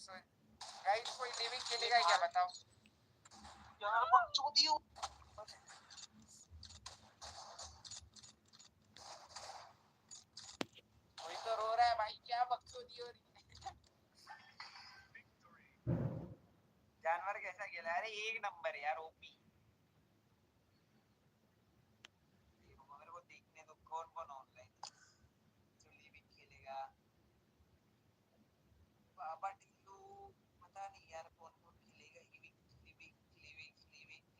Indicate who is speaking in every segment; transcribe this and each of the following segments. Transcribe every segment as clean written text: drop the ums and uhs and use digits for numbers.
Speaker 1: So guys कोई living खेलेगा क्या बताओ
Speaker 2: यार बकचोदी हो
Speaker 1: कोई तो रो रहा है भाई क्या बकचोदी हो रही है जानवर कैसा खेला अरे एक नंबर यार ओपी मेरे को देखने दो कौन कौन ऑनलाइन जो लिविंग खेलेगा बाबा टिल्लू पता नहीं यार कौन कौन खेलेगा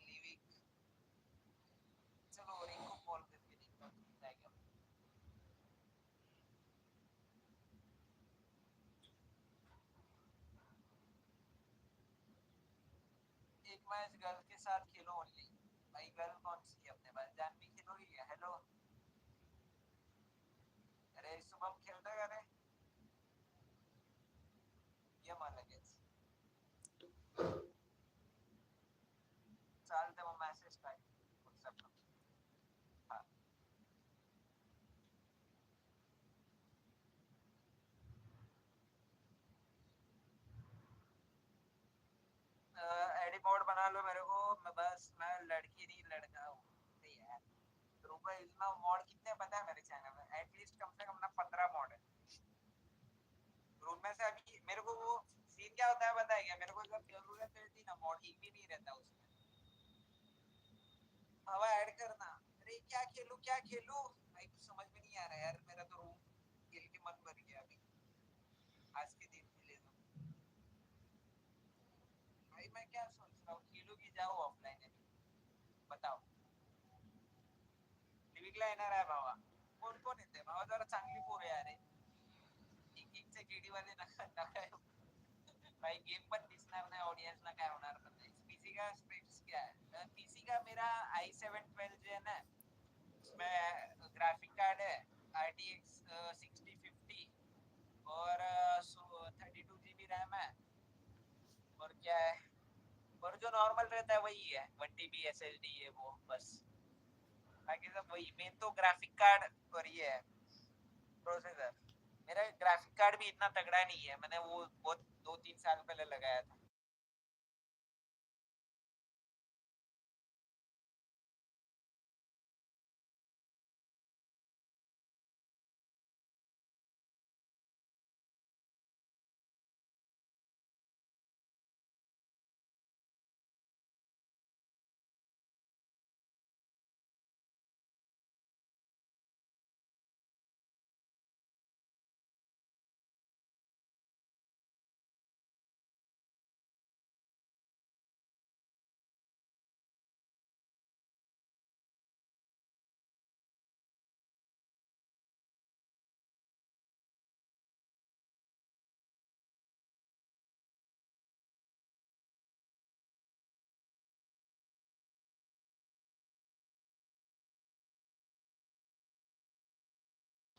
Speaker 1: लिविंग चलो और इनको कॉल करके देखता हूँ खेलता है क्या एक मैच गर्ल के साथ खेलो ओनली भाई गर्ल कौन सी है अपने पास जानवी खेलोगी क्या हेलो अरे शुभम खेलता है अरे ये मान लगे चालते मग मेसेज टाक व्हॉट्सअपला हा एडी मोड बना लो मेरे को मैं बस मैं लड़की नहीं लड़का हूँ नहीं यार रुको इसमें मोड कितने पता है मेरे चैनल में एटलीस्ट कम से कम ना 15 मोड है रूम में से अभी मेरे को वो सीन क्या होता है पता है क्या मेरे को जब जरूरत रहती ना मोड एक भी नहीं रहता उसमें हवा ऐड करना अरे क्या खेलूं भाई कुछ समझ में नहीं आ रहा यार मेरा तो रूम खेल के मन भर गया अभी आज के दिन खेले तो भाई मैं क्या सोच रहा हूँ खेलू की जाओ ऑफलाइन अभी बताओ लिविकला येणार आहे भावा कोण कोण येते भावा जरा चांगली पोरं यार एक एकचे केडी वाले नका नका भाई गेम पण दिसणार नाही ऑडियन्सला काय होणार पण नाही पीसी का स्पेक्स क्या है पीसी का मेरा i7 12 जो है ना उसमें ग्राफिक कार्ड है RTX 6050 और 32 GB रैम है और क्या है और जो नॉर्मल रहता है वही है 1 TB SSD है वो बस बाकी सब वही मेन तो ग्राफिक कार्ड और ये है प्रोसेसर मेरा ग्राफिक कार्ड भी इतना तगड़ा नहीं है मैंने वो बहुत 2-3 साल पहले लगाया था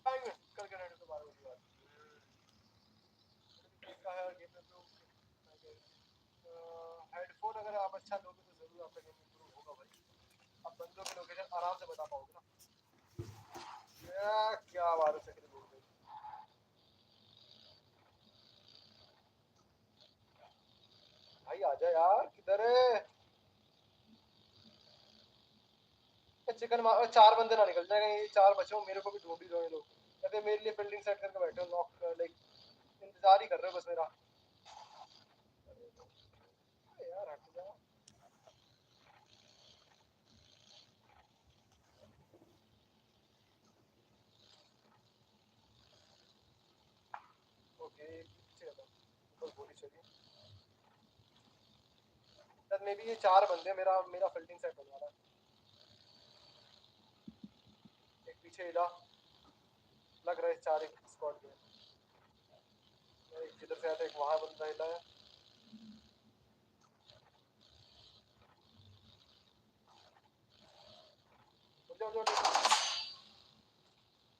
Speaker 2: करके रेडी तो 12 बजे बात का है गेम में तो हेडफोन अगर आप अच्छा लोगे तो जरूर आपका गेम इंप्रूव होगा भाई अब बंदों की लोकेशन आराम से बता पाओगे ना क्या 12 सेकंड बोल रहे भाई आजा यार किधर है चिकन 4 बंदे ना निकल जाएंगे ये 4 बचे हो मेरे को भी ढूंढ ही दो ये लोग या फिर मेरे लिए बिल्डिंग सेट करके बैठे हो नॉक लाइक इंतजार ही कर रहे हो बस मेरा यार हट जा ओके पीछे था ऊपर गोली चली सर मे भी ये 4 बंदे मेरा मेरा फील्डिंग सेट होने वाला है एक पीछे हिला लग रहा है 4 एक स्क्वाड के एक जिधर से आया था एक वहां बंदा हिला है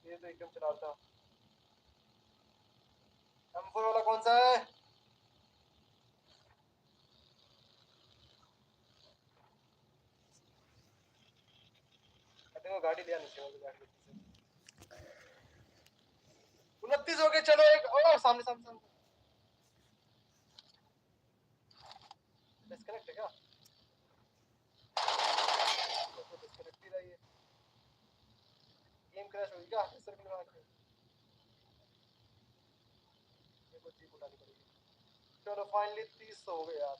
Speaker 2: ये तो एकदम चला था M4 वाला कौन सा है वो गाड़ी लिया नीचे वाली गाड़ी 29 हो गए चलो एक ओ सामने सामने सामने डिस्कनेक्ट है क्या? तो डिस्कनेक्ट ही रही है। गेम क्रैश होगी क्या? सर्कल में आके मेरे को जीप उठानी पड़ेगी। चलो फाइनली 30 हो गए यार।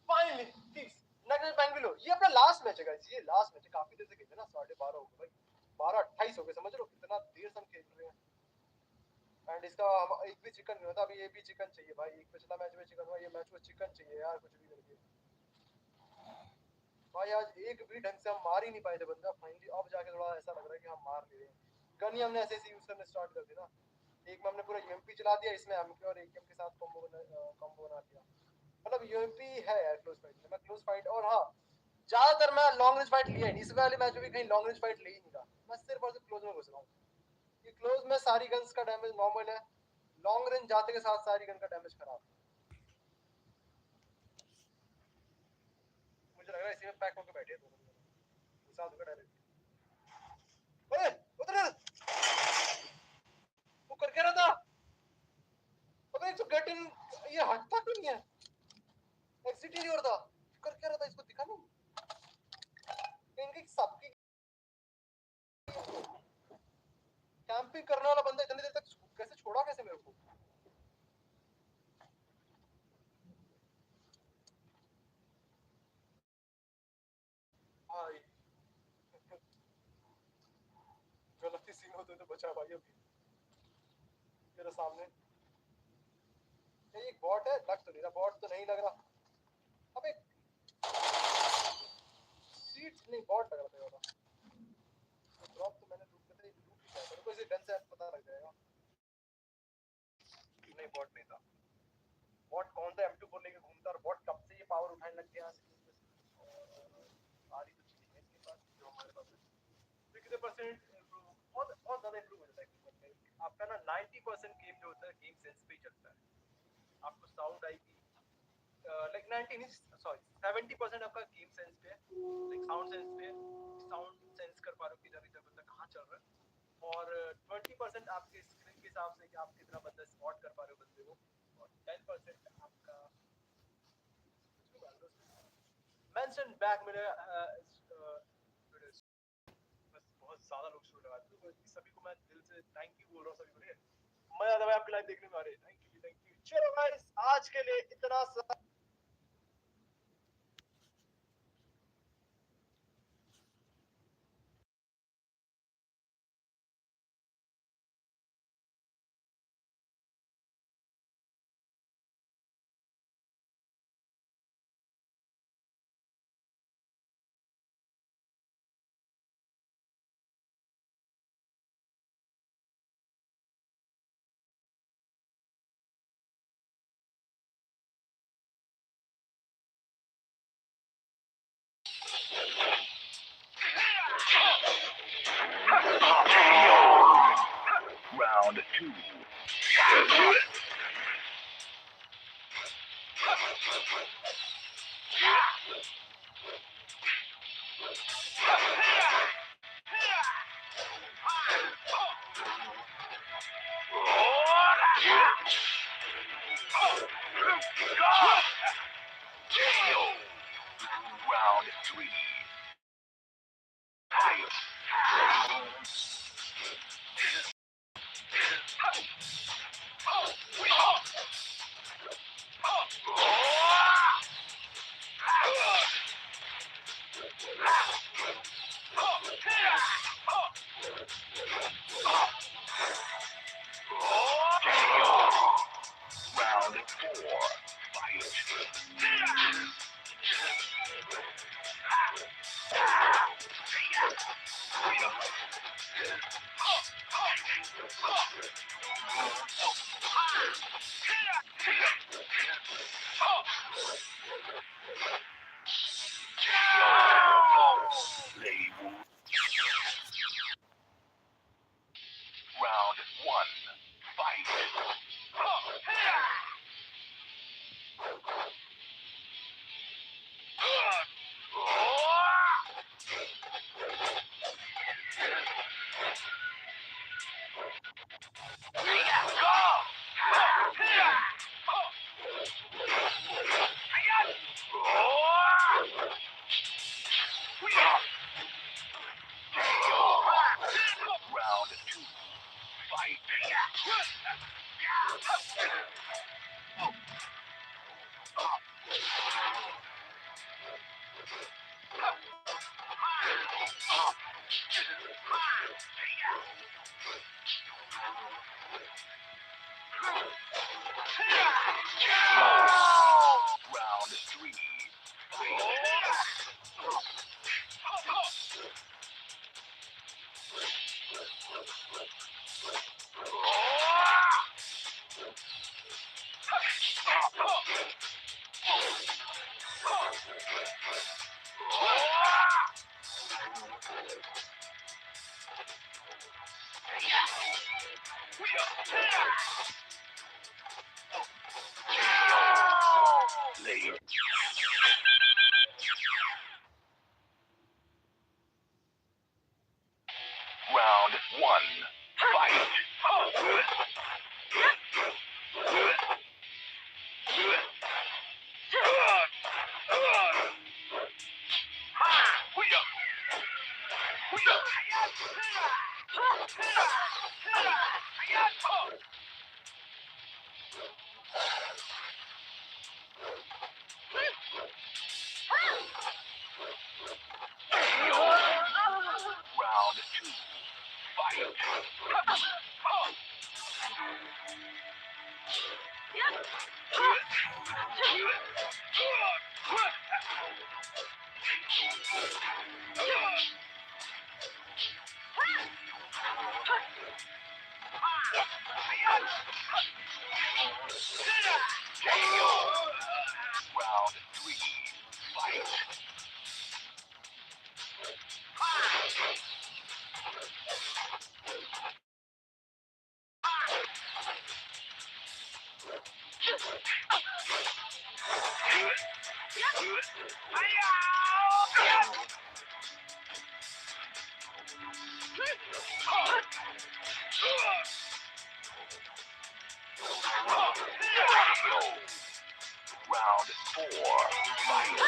Speaker 2: फाइनली 30। नेक्स्ट बेंगलुरु, ये अपना लास्ट मैच है गाइस, ये लास्ट मैच है। काफी देर से खेल रहे हैं ना, 12:30 हो गए भाई, 12:28 हो गए, समझ रहे हो कितना देर से हम खेल रहे हैं। एंड इसका एक भी चिकन नहीं होता, अभी ये भी चिकन चाहिए भाई। एक पिछला मैच में चिकन हुआ, ये मैच में चिकन चाहिए यार, कुछ भी करके भाई। आज एक भी ढंग से हम मार ही नहीं पाए थे बंदा, फाइनली अब जाके थोड़ा ऐसा लग रहा है कि हम मार ले रहे हैं। गन ही हमने ऐसे ऐसे यूज करने स्टार्ट कर दी ना, एक में हमने पूरा यूएमपी चला दिया, इसमें एमके और एकेएम के साथ कॉम्बो बना दिया। मतलब यूएमपी है यार क्लोज फाइट में, मैं क्लोज फाइट और हाँ ज्यादातर मैं लॉन्ग रेंज फाइट लिया ही नहीं। इस वाले मैच में भी कहीं लॉन्ग रेंज फाइट ले ही नहीं रहा, मैं सिर्फ और सिर्फ क्लोज में घुस रहा हूँ। ये क्लोज में सारी गन्स का डैमेज नॉर्मल है, लॉन्ग रेंज जाते के साथ सारी गन का डैमेज खराब। मुझे लग रहा है इसी में पैक होकर बैठे हैं दोनों, घुसा दूंगा डायरेक्ट। ओए उधर वो कर क्या रहा था? अबे एक तो गेट इन, ये हटता क्यों नहीं है? एग्जिट ही नहीं हो रहा था, कर क्या रहा था? इसको दिखा नहीं इनकी सबकी कैंपिंग करने वाला बंदा इतनी देर तक कैसे छोड़ा, कैसे मेरे को? भाई गलती सीन होते तो बचा भाई। अभी मेरे सामने ये एक बॉट है, लग तो नहीं रहा, बॉट तो नहीं लग रहा। अबे सीट नहीं, बॉट लग रहा था वाला। ड्रॉप तो मैंने लूट करते ही लूट किया, मेरे को इसे गन से पता लग जाएगा। नहीं बॉट नहीं था। बॉट कौन सा M24 लेके घूमता, और बॉट कब से ये पावर उठाने लग गया? सारी तो चीजें हैं इसके पास जो हमारे पास है। तो कितने परसेंट इम्प्रूव और ज्यादा इम्प्रूव हो जाता है आपका ना। 90% गेम जो होता है गेम सेंस पे ही चलता है। आपको साउंड आएगी लाइक 90 नहीं, सॉरी 70% आपका गेम सेंस पे है, लाइक साउंड सेंस पे है। साउंड सेंस कर पा रहे हो किधर इधर बंदा कहाँ चल रहा है। और 20% आपके स्क्रीन के हिसाब से कि आप कितना बंदा स्पॉट कर पा रहे हो बंदे को। और 10% आपका मेंशन बैक मेरे बस बहुत ज्यादा लोग शुरू लगा तो सभी को मैं दिल से थैंक यू बोल रहा हूँ सभी को। मजा आता है आपकी लाइव देखने में आ रही है, थैंक यू। चलो गाइस आज के लिए इतना सा। Round 2. Round 3. Round 4. Round 1. Fight.
Speaker 3: two. Fight. Round three. Later. Round one. Fight. Round two. Fight. Round three. Fight. Round four. Fight.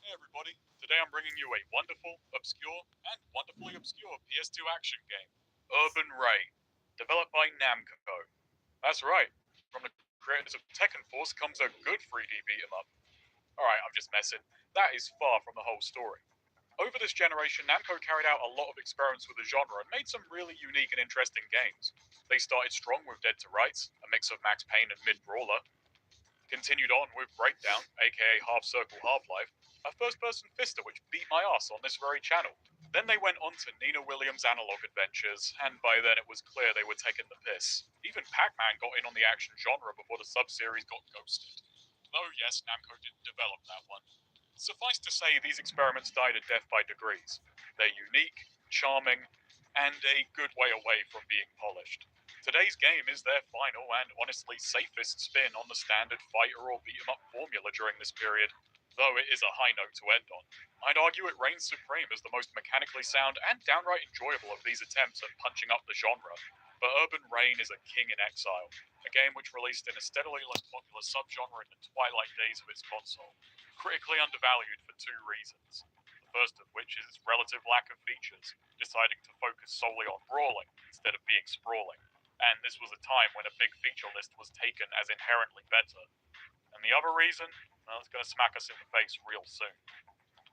Speaker 4: Hey everybody, today I'm bringing you a wonderful, obscure, and wonderfully obscure PS2 action game, Urban Reign, developed by Namco. That's right, from the creators of Tekken Force comes a good 3D beat 'em up. Alright, I'm just messing. That is far from the whole story. Over this generation, Namco carried out a lot of experiments with the genre and made some really unique and interesting games. They started strong with Dead to Rights, a mix of Max Payne and mid-brawler, continued on with Breakdown, aka Half Circle Half-Life, a first-person fister which beat my ass on this very channel. Then they went on to Nina Williams' Analog Adventures, and by then it was clear they were taking the piss. Even Pac-Man got in on the action genre before the sub-series got ghosted. Though yes, Namco didn't develop that one. Suffice to say, these experiments died a death by degrees. They're unique, charming, and a good way away from being polished. Today's game is their final and honestly safest spin on the standard fighter or beat 'em up formula during this period, though it is a high note to end on. I'd argue it reigns supreme as the most mechanically sound and downright enjoyable of these attempts at punching up the genre. But Urban Reign is a king in exile, a game which released in a steadily less popular subgenre in the twilight days of its console, critically undervalued for two reasons. The first of which is its relative lack of features, deciding to focus solely on brawling instead of being sprawling, and this was a time when a big feature list was taken as inherently better. And the other reason? Well, it's going to smack us in the face real soon.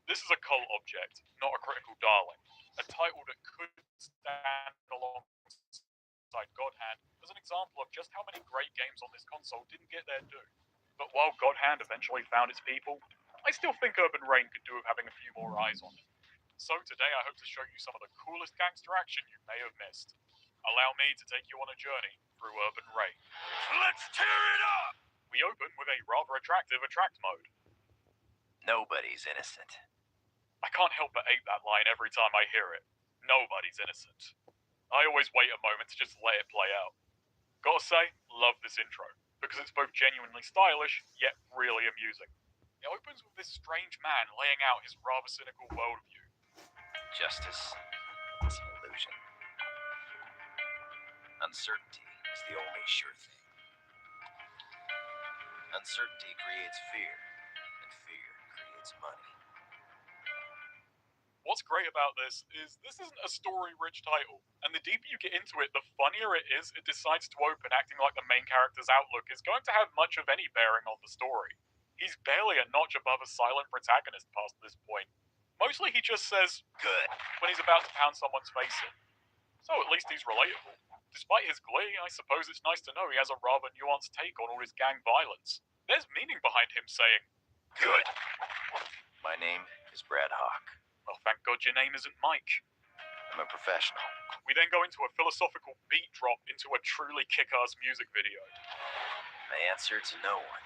Speaker 4: This is a cult object, not a critical darling, a title that could stand alongside God Hand as an example of just how many great games on this console didn't get their due. But while God Hand eventually found its people, I still think Urban Reign could do with having a few more eyes on it. So today I hope to show you some of the coolest gangster action you may have missed. Allow me to take you on a journey through Urban Reign.
Speaker 3: Let's tear it up!
Speaker 4: We open with a rather attractive attract mode.
Speaker 5: Nobody's innocent.
Speaker 4: I can't help but ape that line every time I hear it. Nobody's innocent. I always wait a moment to just let it play out. Gotta say, love this intro, because it's both genuinely stylish, yet really amusing. It opens with this strange man laying out his rather cynical worldview.
Speaker 5: Justice is an illusion. Uncertainty is the only sure thing. Uncertainty creates fear, and fear creates money.
Speaker 4: What's great about this isn't a story-rich title, and the deeper you get into it, the funnier it is. It decides to open acting like the main character's outlook is going to have much of any bearing on the story. He's barely a notch above a silent protagonist past this point. Mostly he just says,
Speaker 5: Good.
Speaker 4: when he's about to pound someone's face in. So at least he's relatable. Despite his glee, I suppose it's nice to know he has a rather nuanced take on all his gang violence. There's meaning behind him saying,
Speaker 5: Good. My name is Brad Hawk.
Speaker 4: well, thank God your name isn't Mike.
Speaker 5: I'm a professional.
Speaker 4: We then go into a philosophical beat drop into a truly kick-ass music video.
Speaker 5: My answer to no one.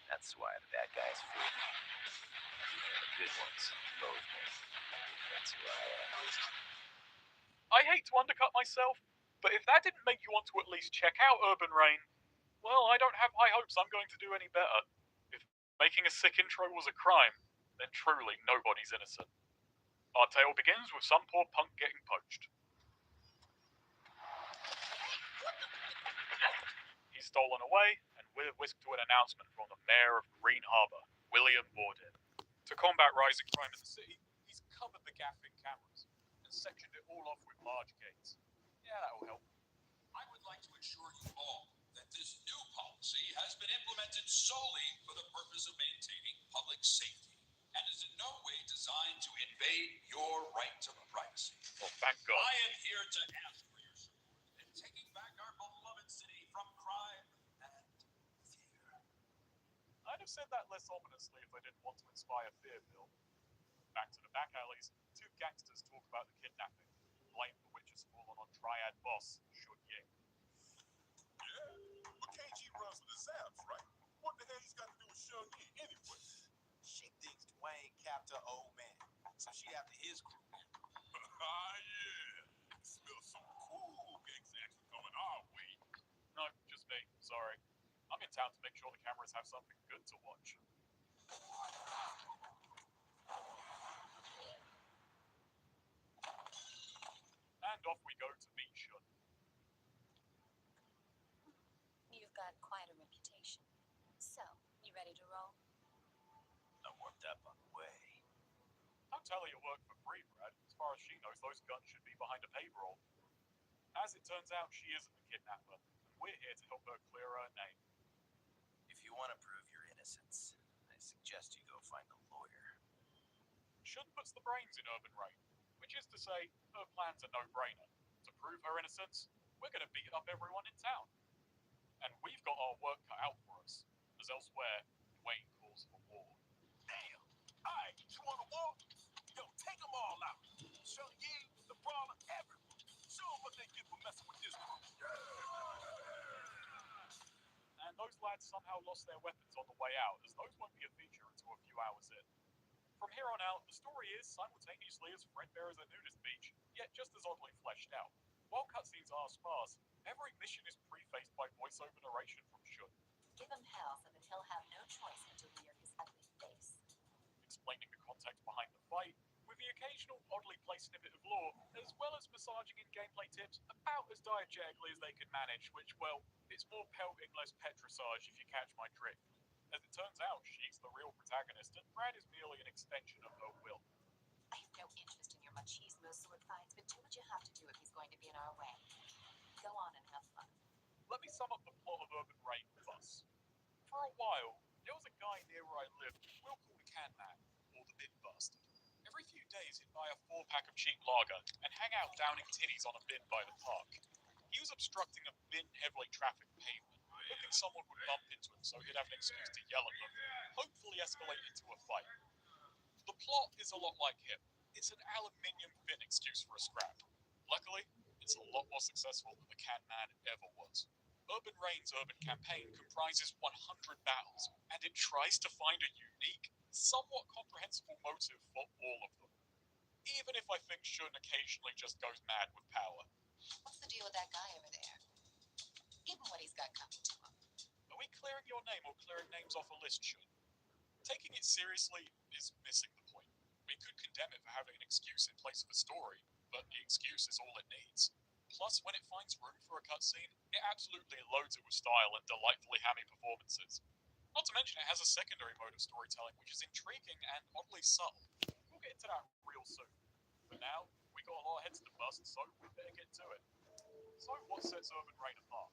Speaker 5: That's why the bad guys fear me. And the good ones loathe me. That's who I am.
Speaker 4: I hate to undercut myself, but if that didn't make you want to at least check out Urban Reign, well, I don't have high hopes I'm going to do any better. If making a sick intro was a crime, then truly nobody's innocent. Our tale begins with some poor punk getting poached. He's stolen away, and we're whisked to an announcement from the mayor of Green Harbor, William Borden. To combat rising crime in the city, he's covered the gap in cameras and sectioned it all off with large gates. Yeah, that'll help.
Speaker 6: I would like to assure you all that this new policy has been implemented solely for the purpose of maintaining public safety and is in no way designed to invade your right to privacy.
Speaker 4: Well, thank God.
Speaker 6: I am here to ask for your support in taking back our beloved city from crime and fear.
Speaker 4: I'd have said that less ominously if I didn't want to inspire fear, Bill. Back to the back alleys, two gangsters talk about the kidnapping, blame for which has fallen on Triad boss Shun Ying.
Speaker 6: Yeah, but KG runs with the Zaps, right? What the hell he's got to do with Shun Yi anyway? She thinks Dwayne capped her old man, so she after his crew. Yeah. Smells some cool gangs action coming our way.
Speaker 4: No, just me. Sorry. I'm in town to make sure the cameras have something good to watch. And off we go to meet Shun.
Speaker 7: You've got quite a reputation. So, you ready to roll?
Speaker 5: I'm warmed up on the way.
Speaker 4: Don't tell her you work for free, Brad. As far as she knows, those guns should be behind a paywall. As it turns out, she isn't the kidnapper, and we're here to help her clear her name.
Speaker 5: If you want to prove your innocence, I suggest you go find a lawyer.
Speaker 4: Shun puts the brains in Urban Reign, which is to say, her plan's a no-brainer. To prove her innocence, we're going to beat up everyone in town. And we've got our work cut out for us, as elsewhere, Wayne calls for war.
Speaker 6: Damn. All right, you want a war? Yo, take them all out. Shun Yi, the
Speaker 3: problem everywhere. Show 'em what they get for messing with this one.
Speaker 4: And those lads somehow lost their weapons on the way out, as those won't be a feature until a few hours in. From here on out, the story is simultaneously as threadbare as a nudist beach, yet just as oddly fleshed out. While cutscenes are sparse, every mission is prefaced by voiceover narration from Shun,
Speaker 7: Give him hell so that he'll have no choice but to rear his ugly face.
Speaker 4: explaining the context behind the fight, with the occasional oddly placed snippet of lore, as well as massaging in gameplay tips about as diegetically as they can manage, which, well, it's more pelting, less petrissage if you catch my drift. As it turns out, she's the real protagonist, and Brad is merely an extension of her will.
Speaker 7: I have no interest in your machismo sword fights, but do what you have to do if he's going to be in our way. Go on and have fun.
Speaker 4: Let me sum up the plot of Urban Rain for us. For a while, there was a guy near where I lived we'll call the Can Man, or the Bin Bastard. Every few days he'd buy a 4-pack of cheap lager and hang out downing tinnies on a bin by the park. He was obstructing a bin-heavily trafficked pavement, hoping someone would bump into him so he'd have an excuse to yell at them, hopefully escalate into a fight. The plot is a lot like him. It's an aluminium bin excuse for a scrap. Luckily, it's a lot more successful than the Can Man ever was. Urban Rain's urban campaign comprises 100 battles, and it tries to find a unique, somewhat comprehensible motive for all of them. Even if I think Shun occasionally just goes mad with power.
Speaker 7: What's the deal with that guy over there? Give him what he's got coming to him.
Speaker 4: Are we clearing your name or clearing names off a list, Shun? Taking it seriously is missing the point. We could condemn it for having an excuse in place of a story, but the excuse is all it needs. Plus, when it finds room for a cutscene, it absolutely loads it with style and delightfully hammy performances. Not to mention it has a secondary mode of storytelling which is intriguing and oddly subtle. We'll get into that real soon. For now, we got a lot of heads to bust, so we better get to it. So what sets Urban Rain apart?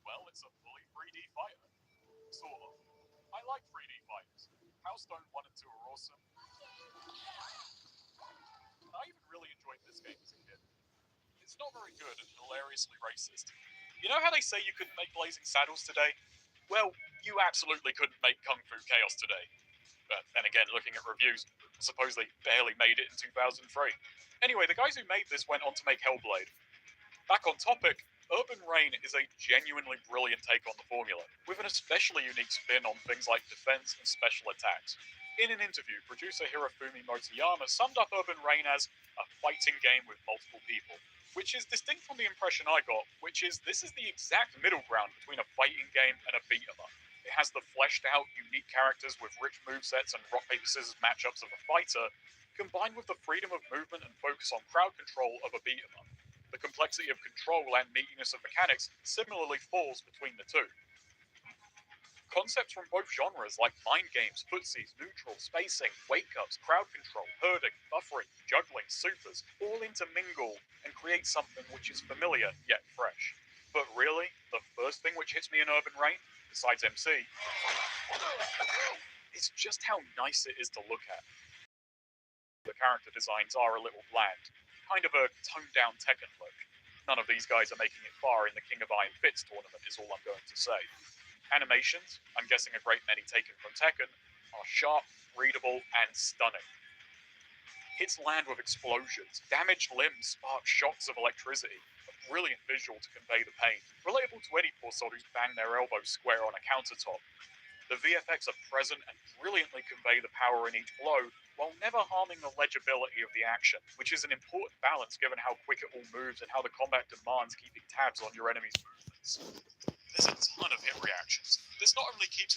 Speaker 4: Well, it's a fully 3D fighter. Sort of. I like 3D fighters. Hearthstone 1 and 2 are awesome. I even really enjoyed this game as a kid. It's not very good and hilariously racist. You know how they say you couldn't make Blazing Saddles today? Well, you absolutely couldn't make Kung Fu Chaos today. But then again, looking at reviews, I suppose they barely made it in 2003. Anyway, the guys who made this went on to make Hellblade. Back on topic, Urban Rain is a genuinely brilliant take on the formula, with an especially unique spin on things like defense and special attacks. In an interview, producer Hirofumi Motoyama summed up Urban Rain as a fighting game with multiple people, which is distinct from the impression I got, which is this is the exact middle ground between a fighting game and a beat-em-up. It has the fleshed out, unique characters with rich movesets and rock, paper, scissors matchups of a fighter, combined with the freedom of movement and focus on crowd control of a beat-em-up. The complexity of control and meatiness of mechanics similarly falls between the two. Concepts from both genres like mind games, footsies, neutral, spacing, wake-ups, crowd control, herding, buffering, juggling, supers, all intermingle and create something which is familiar yet fresh. But really, the first thing which hits me in Urban Rain, besides MC, is just how nice it is to look at. The character designs are a little bland, kind of a toned-down Tekken look. None of these guys are making it far in the King of Iron Fits tournament is all I'm going to say. Animations, I'm guessing a great many taken from Tekken, are sharp, readable, and stunning. Hits land with explosions, damaged limbs spark shocks of electricity, a brilliant visual to convey the pain, relatable to any poor soul who's banged their elbows square on a countertop. The VFX are present and brilliantly convey the power in each blow, while never harming the legibility of the action, which is an important balance given how quick it all moves and how the combat demands keeping tabs on your enemy's movements. There's a ton of hit reactions. This not only keeps